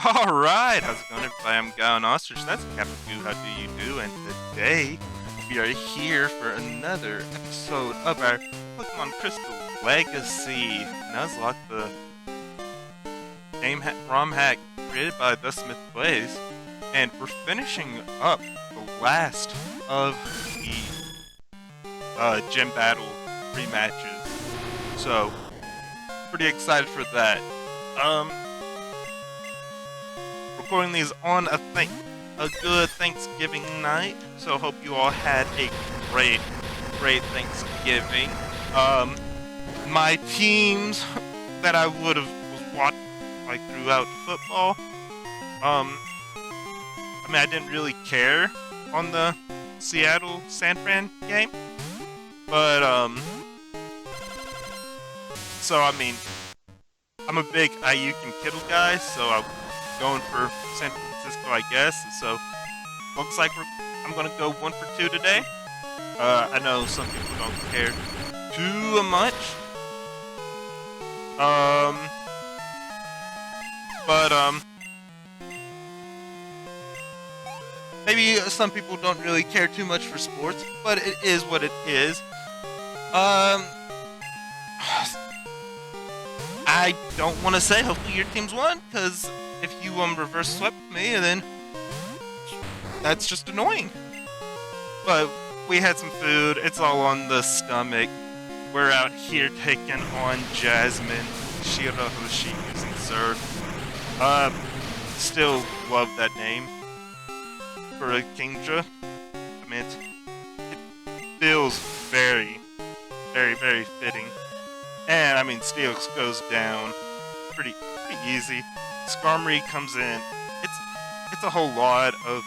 Alright, how's it going everybody? I'm Guy Ostrich, that's Captain Goo, how do you do? And today, we are here for another episode of our Pokemon Crystal Legacy Nuzlocke, the Rom-Hack created by the Smith Plays. And we're finishing up the last of the gym battle rematches. So, pretty excited for that. Recording these on a good Thanksgiving night, so hope you all had a great Thanksgiving. My teams that I would have was watched like throughout football. I mean, I didn't really care on the Seattle San Fran game, but so I mean, I'm a big Ayuk and Kittle guy, so I'm going for San Francisco, I guess. So looks like I'm gonna go 1 for 2 today. I know some people don't care too much. But maybe some people don't really care too much for sports, but it is what it is. I don't want to say hopefully your team's won, because if you reverse swept me, then that's just annoying. But we had some food, it's all on the stomach. We're out here taking on Jasmine, Shirahoshi using Zerg. Still love that name for a Kingdra. I mean, it feels very fitting. And I mean, Steelix goes down pretty easy. Skarmory comes in. It's a whole lot of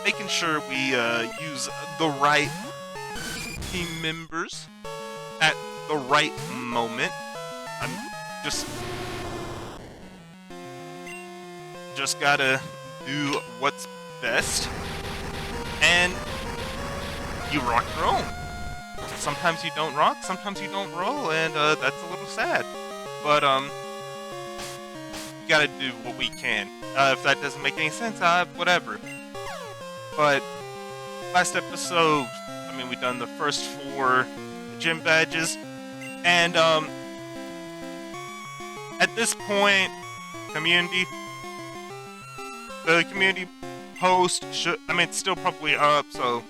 making sure we use the right team members at the right moment. I'm just gotta do what's best, and you rock and roll. Sometimes you don't rock, sometimes you don't roll, and that's a little sad. But you gotta do what we can. If that doesn't make any sense, whatever. But last episode, I mean, we done the first 4 gym badges, and at this point, the community post should, I mean, it's still probably up, so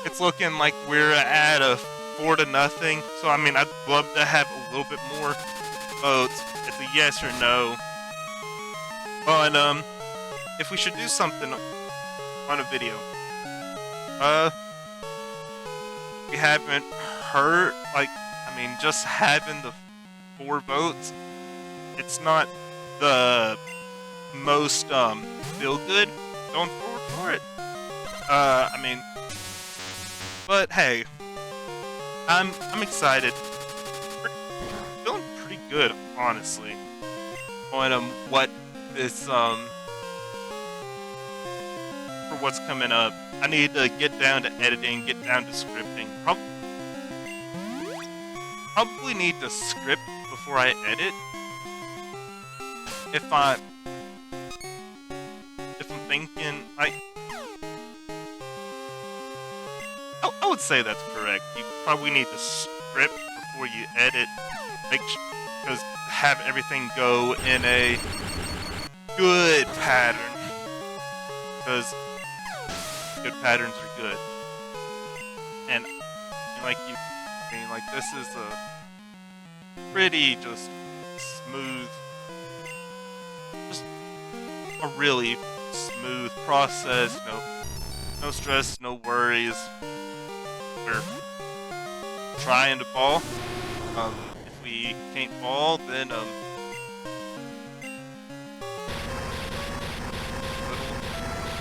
it's looking like we're at a 4-0. So I mean, I'd love to have a little bit more votes. It's a yes or no. But if we should do something on a video, we haven't heard, like, I mean, just having the 4 votes, it's not the most feel good going forward for it. I mean, but hey, I'm excited. Feeling pretty good, honestly, on what this for what's coming up. I need to get down to editing, get down to scripting. Probably need to script before I edit. If I'm thinking, like, I would say that's correct. You probably need to script before you edit, because have everything go in a good pattern, because good patterns are good. And like this is a pretty just smooth, just a really smooth process. No stress, no worries. We're trying to ball. If we can't ball, then a little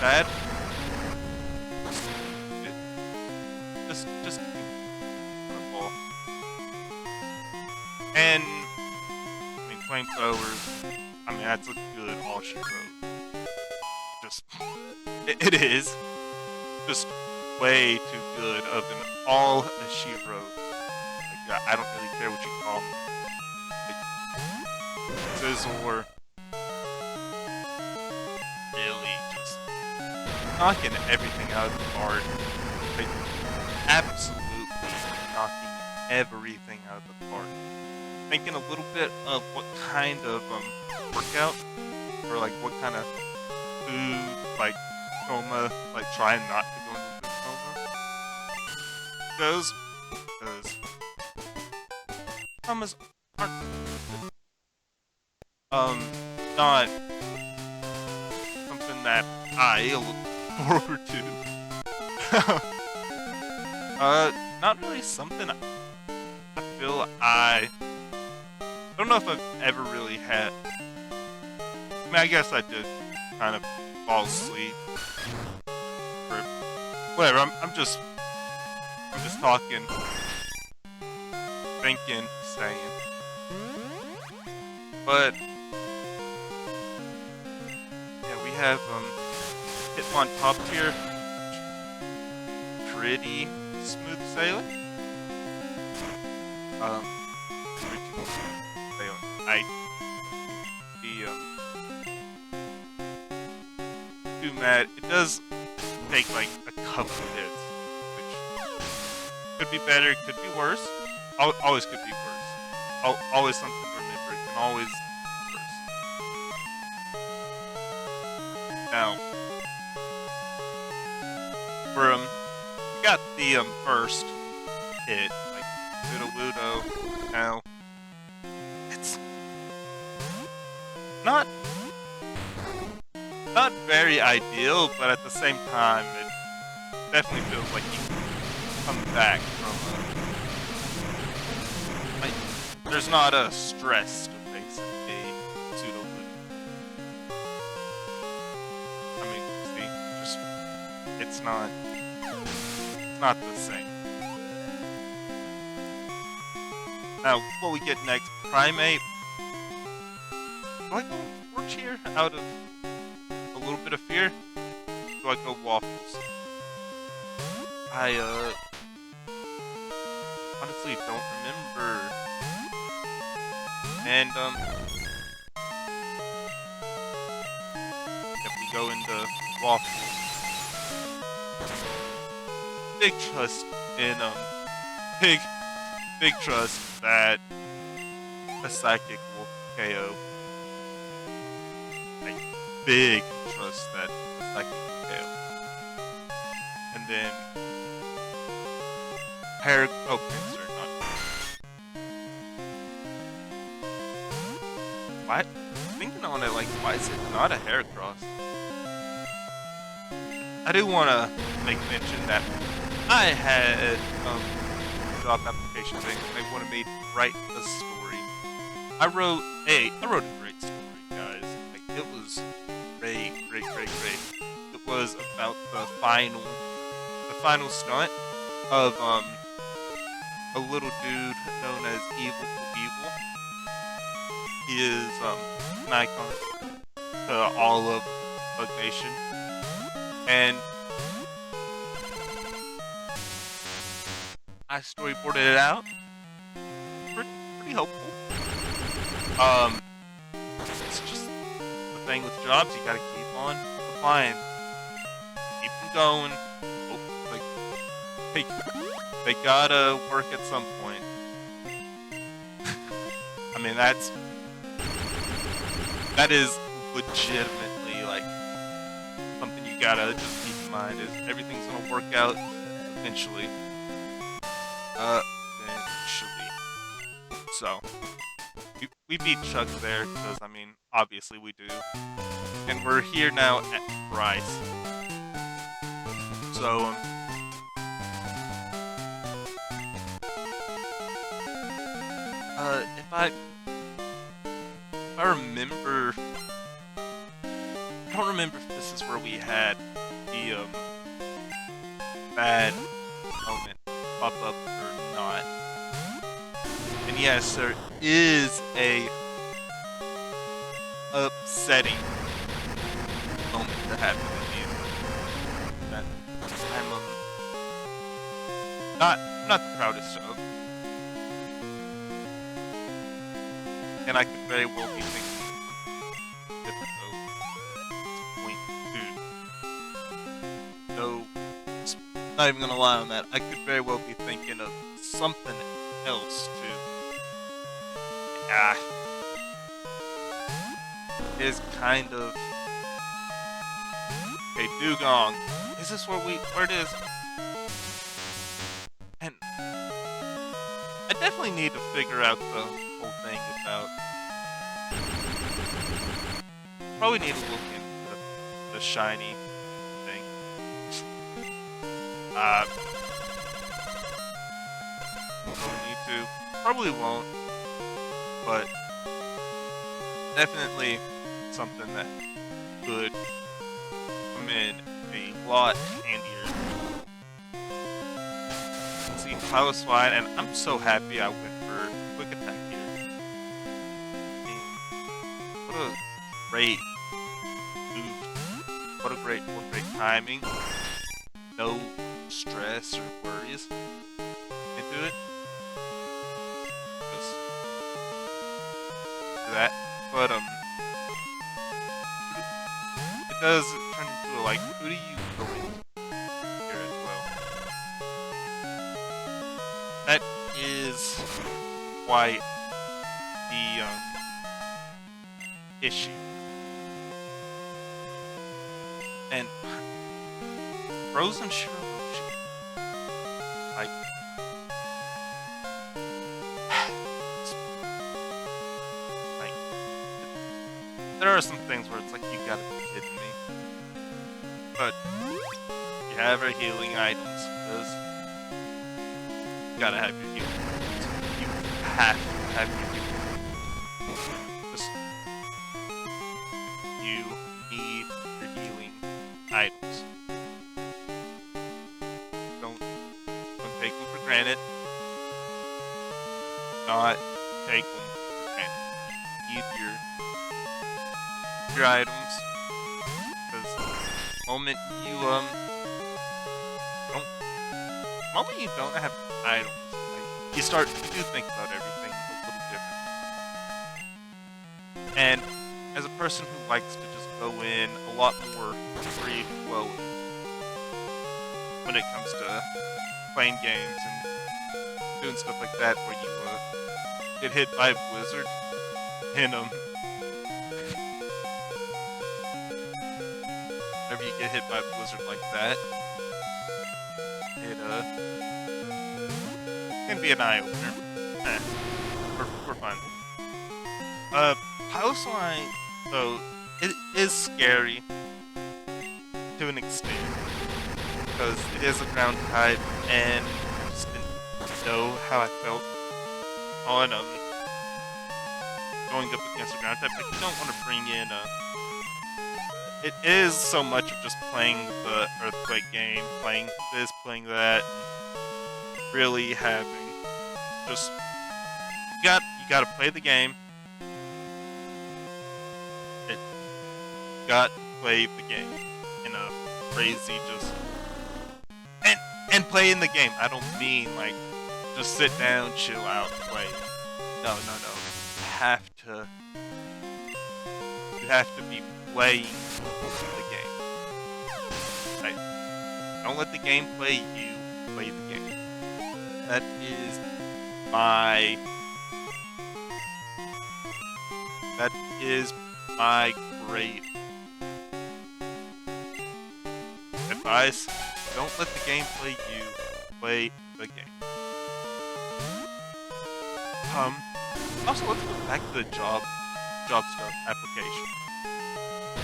bad. Just ball. And I mean, flamethrowers. I mean, that's a good all she wrote. Just it is just way too good of an all that she wrote. Like, I don't really care what you call them. Scizor really just knocking everything out of the park. Like, absolutely knocking everything out of the park. Thinking a little bit of what kind of workout, or like what kind of food, like coma, like trying not to go into a coma goes, because comas aren't not something that I look forward to. Not really something I feel I don't know if I've ever really had. I mean, I guess I did kind of fall asleep. Or whatever. I'm just talking, thinking, saying. But yeah, we have Hitmon top tier, pretty smooth sailing. Pretty smooth sailing. I be too mad. It does take like a couple hits, which could be better, could be worse. Always could be worse. Always something to remember. It can always be worse. Now, for we got the first hit, like Ludo. Now, it's not very ideal, but at the same time, it definitely feels like you come back from like, there's not a stress to face a pseudo loop. I mean, see, just it's not the same. Now, what we get next, Primate. Do I go Torch here out of a little bit of fear? Do I go Waffles? I honestly don't remember. And if we go into Waffles, big trust in big trust that a psychic will KO. Like, big trust that a psychic will KO. And then Pincer, not. What? Thinking on it, like, why is it not a Heracross? I do want to make mention that I had job application thing. They wanted me to write a story. I wrote a great story, guys. Like, it was great. It was about the final stunt of a little dude known as Evil for Evil. He is an icon to all of Bug Nation, and I storyboarded it out. Pretty hopeful. It's just the thing with jobs, you gotta keep on applying. Keep them going. Oh, like, they gotta work at some point. I mean, that is legitimately, like, something you gotta just keep in mind, is everything's gonna work out eventually. Eventually. So, we beat Chuck there, because, I mean, obviously we do. And we're here now at Bryce. So, if I remember, I don't remember if this is where we had the, bad moment pop up or not. And yes, there is a upsetting moment that happened to me that I'm not the proudest of. And I could very well be thinking point two. No, not even gonna lie on that. I could very well be thinking of something else too. Ah, it is kind of okay. Dugong, is this where it is? And I definitely need to figure out the whole thing about. Probably need to look into the shiny thing. Don't need to. Probably won't. But definitely something that could come in a lot handier. Let's see, Power Slide, and I'm so happy I went for Quick Attack here. And what a great move. What great timing. No stress or worries into it. Just do that. But it does turn into a, like, who do you go in here as well? That is quite the issue. And Frozen Shirahoshi, like, there are some things where it's like, you gotta be kidding me. But you have our healing items, because you gotta have your healing items. You have to have your healing items. Just, you need your healing items. Don't take them for granted. Not take them for granted. You need your items, because the moment you don't have items, like, you do think about everything a little different. And as a person who likes to just go in a lot more free flowing when it comes to playing games and doing stuff like that, where you get hit by a blizzard and whenever you get hit by a blizzard like that, it can be an eye-opener. For fun. House Line, though, it is scary to an extent, because it is a ground type, and I just didn't know how I felt on going up against a ground type. Like, you don't want to bring in it is so much of just playing the Earthquake game, playing this, playing that, and really having just you gotta play the game. You got to play the game in a crazy and play in the game. I don't mean like just sit down, chill out, play. No. You have to be playing the game. Right? Don't let the game play you. Play the game. That is my great advice. Don't let the game play you. Play the game. Also, let's go back to the job stuff application.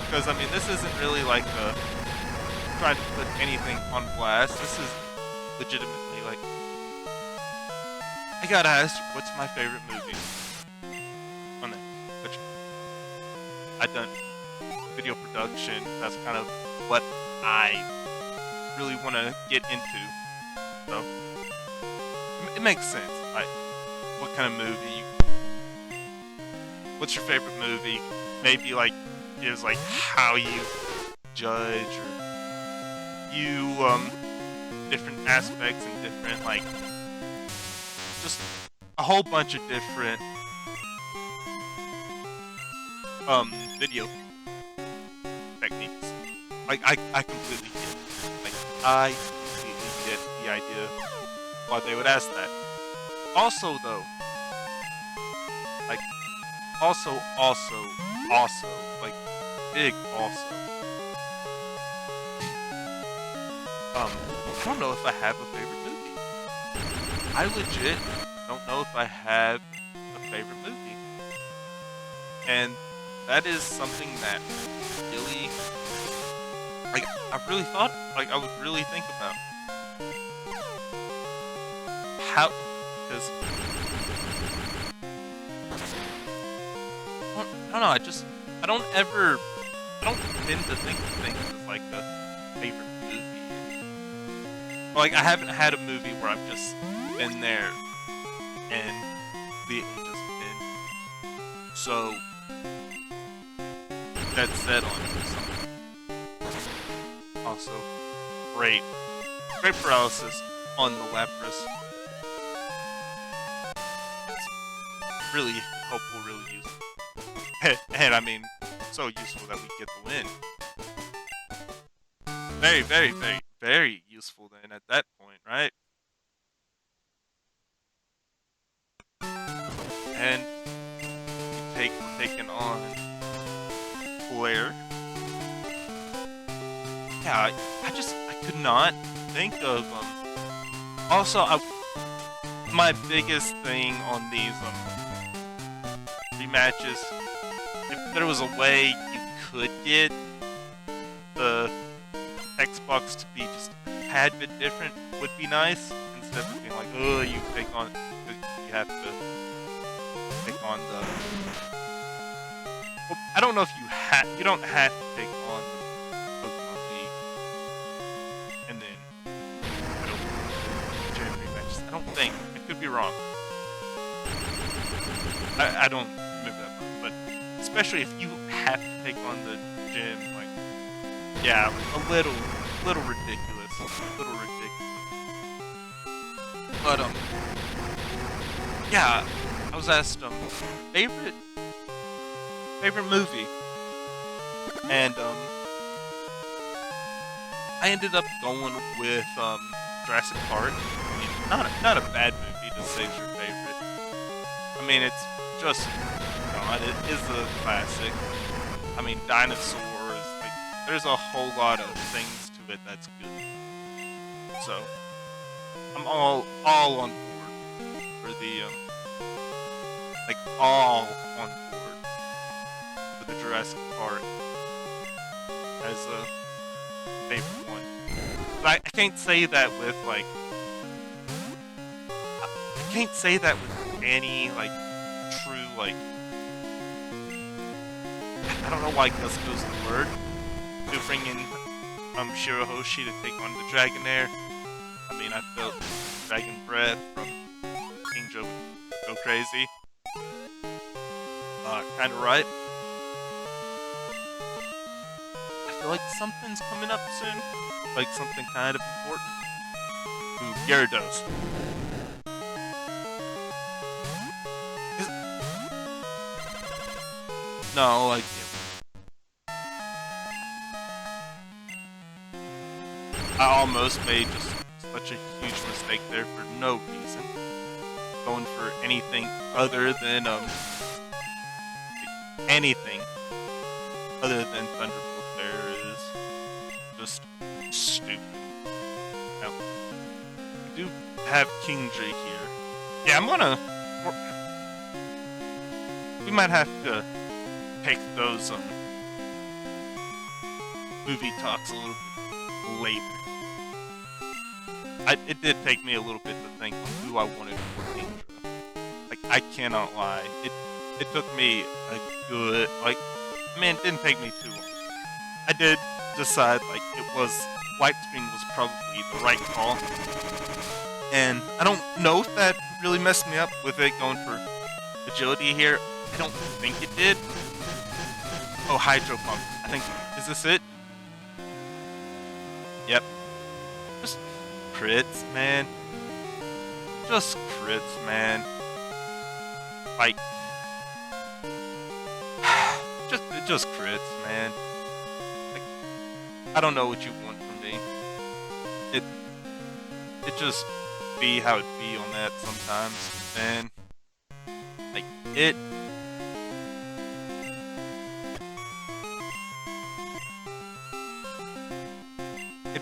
Because, I mean, this isn't really like trying to put anything on blast. This is legitimately like, I gotta ask, what's my favorite movie on that? Which I've done video production. That's kind of what I really want to get into. So it makes sense. Like, what kind of movie? What's your favorite movie? Maybe like gives like how you judge or you different aspects and different like just a whole bunch of different video techniques. Like, I completely get it. Like, I completely get the idea why they would ask that. Also, though, like, also, like, big also. I don't know if I have a favorite movie. I legit don't know if I have a favorite movie. And that is something that really, like, I really thought, like, I would really think about. How, because, I don't know, I don't tend to think of things as, like, a favorite movie. Like, I haven't had a movie where I've just been there and completely just been so dead set on something. Also, great paralysis on the Lapras. It's really helpful, really useful. And I mean, so useful that we get the win. Very, very, very, very useful then at that point, right? And we're taking on Blair. Yeah, I could not think of also my biggest thing on these rematches, if there was a way you could get the Xbox to be just a tad bit different, would be nice, instead of being like, oh, you take on, you have to take on the, well, I don't know if you don't have to take on the Pokemon League and then gym rematches. I don't think. I could be wrong. I don't remember that part, but especially if you have to take on the gym, like, yeah, a little ridiculous, But yeah, I was asked favorite movie, and I ended up going with Jurassic Park. I mean, not a bad movie to say it's your favorite. I mean, it's just, it is a classic. I mean, dinosaurs, like, there's a whole lot of things to it that's good. So, I'm all on board for the, like, all on board for the Jurassic Park as a favorite one. But I can't say that with, like, I can't say that with any, like, true, like, I don't know why Gus goes the word to bring in Shirahoshi to take on the Dragonair. I mean, I felt Dragon Breath from King Joe go crazy. Kinda right. I feel like something's coming up soon. Like something kind of important. Ooh, Gyarados. No, like, I almost made just such a huge mistake there for no reason. Going for anything other than Thunderbolt there is just stupid. Now, we do have Kingdra here. Yeah, we might have to take those movie talks a little bit later. It did take me a little bit to think on who I wanted for Kingdra. Like, I cannot lie. It took me a good, like, I mean, it didn't take me too long. I did decide, like, Light Screen was probably the right call. And I don't know if that really messed me up with it going for agility here. I don't think it did. Oh, Hydro Pump. I think, is this it? Yep. Just crits, man. Just crits, man. Like, just crits, man. Like, I don't know what you want from me. It just be how it be on that sometimes, man. Like, it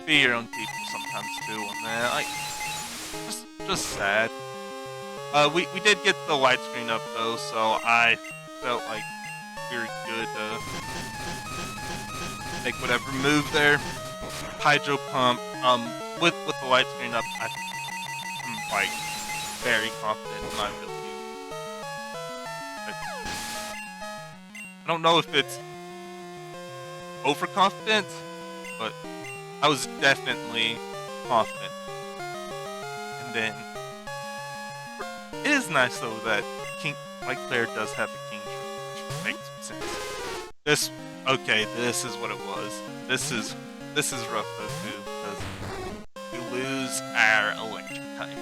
be your own people sometimes too on that. Like, just sad. We did get the widescreen up though, so I felt like we were good to make whatever move there. Hydro Pump. With the widescreen up, I'm like very confident in my ability. I don't know if it's overconfident, but I was definitely confident. And then it is nice though that my player does have a King, which makes sense. This is what it was. This is rough though too, because we lose our electric type.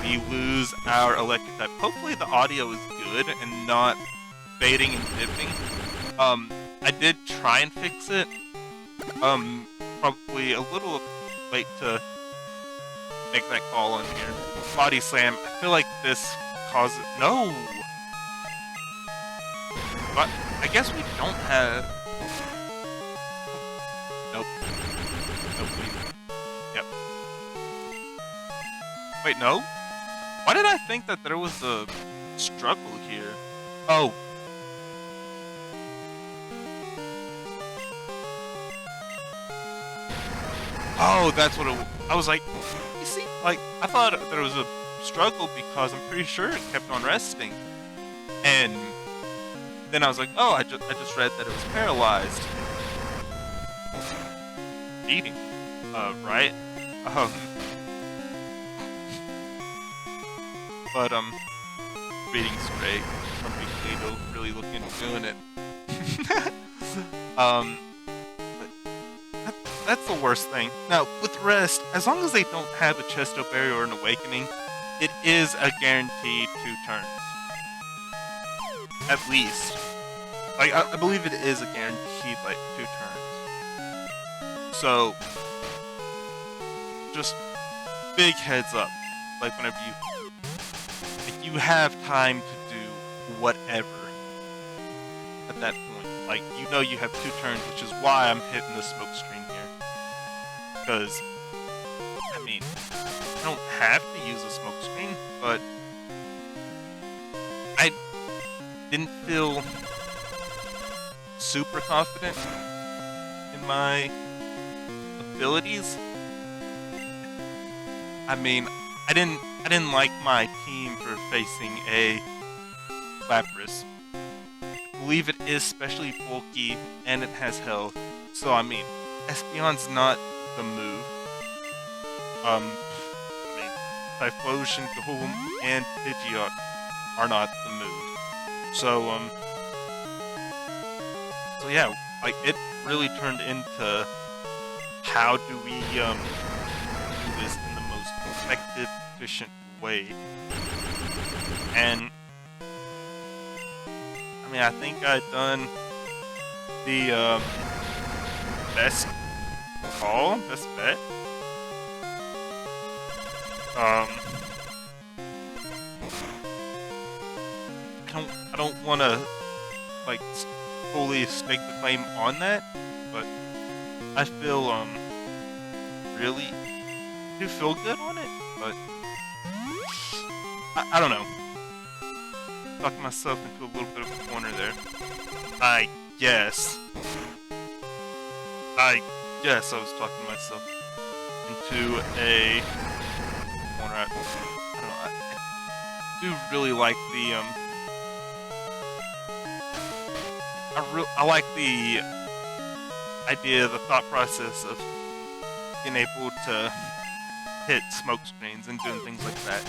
We lose our electric type. Hopefully the audio is good and not fading and dipping. I did try and fix it. Probably a little late to make that call on here. Body Slam. I feel like this causes... No! But I guess we don't have... Nope. Yep. Wait, no? Why did I think that there was a struggle here? Oh. Oh, that's what it was. I was like, you see, like, I thought there was a struggle because I'm pretty sure it kept on resting. And then I was like, oh, I just read that it was paralyzed. Eating. Right? But, reading's great. Some people don't really look into doing it. That's the worst thing. Now, with rest, as long as they don't have a Chesto Berry or an Awakening, it is a guaranteed 2 turns. At least. Like, I believe it is a guaranteed, like, 2 turns. So, just big heads up. Like, whenever you have time to do whatever at that point. Like, you know you have 2 turns, which is why I'm hitting the smoke screen here. Because, I mean, I don't have to use a smoke screen, but I didn't feel super confident in my abilities. I mean, I didn't like my team for facing a Lapras. I believe it is specially bulky and it has health. So I mean, Espeon's not the move. I mean, Typhlosion, Golem, and Pidgeot are not the move. So yeah, like it really turned into how do we do this in the most effective, efficient way. And I mean, I think I've done the best call, best bet. I don't want to like fully stake the claim on that, but I feel really do feel good on it. But I don't know. Talking myself into a little bit of a corner there. I guess I was talking myself into a corner. I don't know. I do really like the I like the idea, the thought process of being able to hit smoke screens and doing things like that.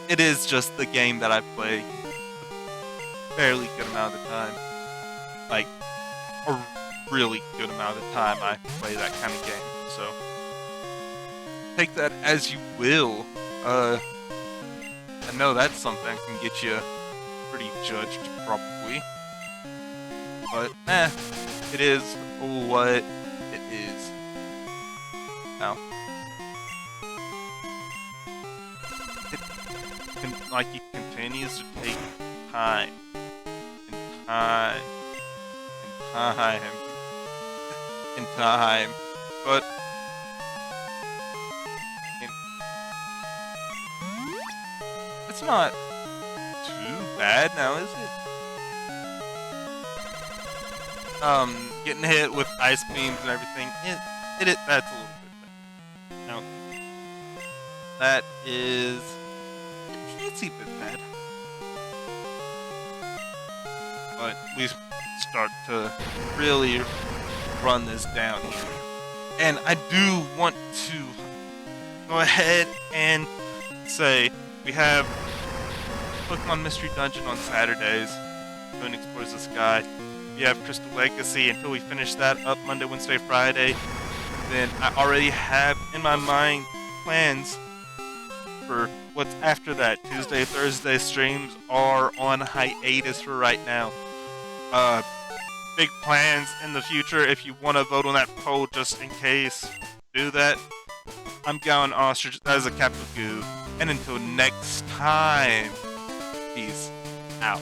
It is just the game that I play a fairly good amount of the time. Like, a really good amount of the time I play that kind of game. So, take that as you will. I know that's something that can get you pretty judged, probably. But, it is what it is. Now, it continues to take time, and time, and time, and time, but it's not too bad now, is it? Getting hit with ice beams and everything, that's a little bit better. Now, that is a teensy bit bad. But we start to really run this down here. And I do want to go ahead and say we have Pokemon Mystery Dungeon on Saturdays. Moon Explores the Sky. We have Crystal Legacy until we finish that up Monday, Wednesday, Friday. Then I already have in my mind plans for what's after that. Tuesday, Thursday streams are on hiatus for right now. Big plans in the future. If you want to vote on that poll just in case, do that. I'm Gowan Ostrich. That is a capital Goo. And until next time, peace out.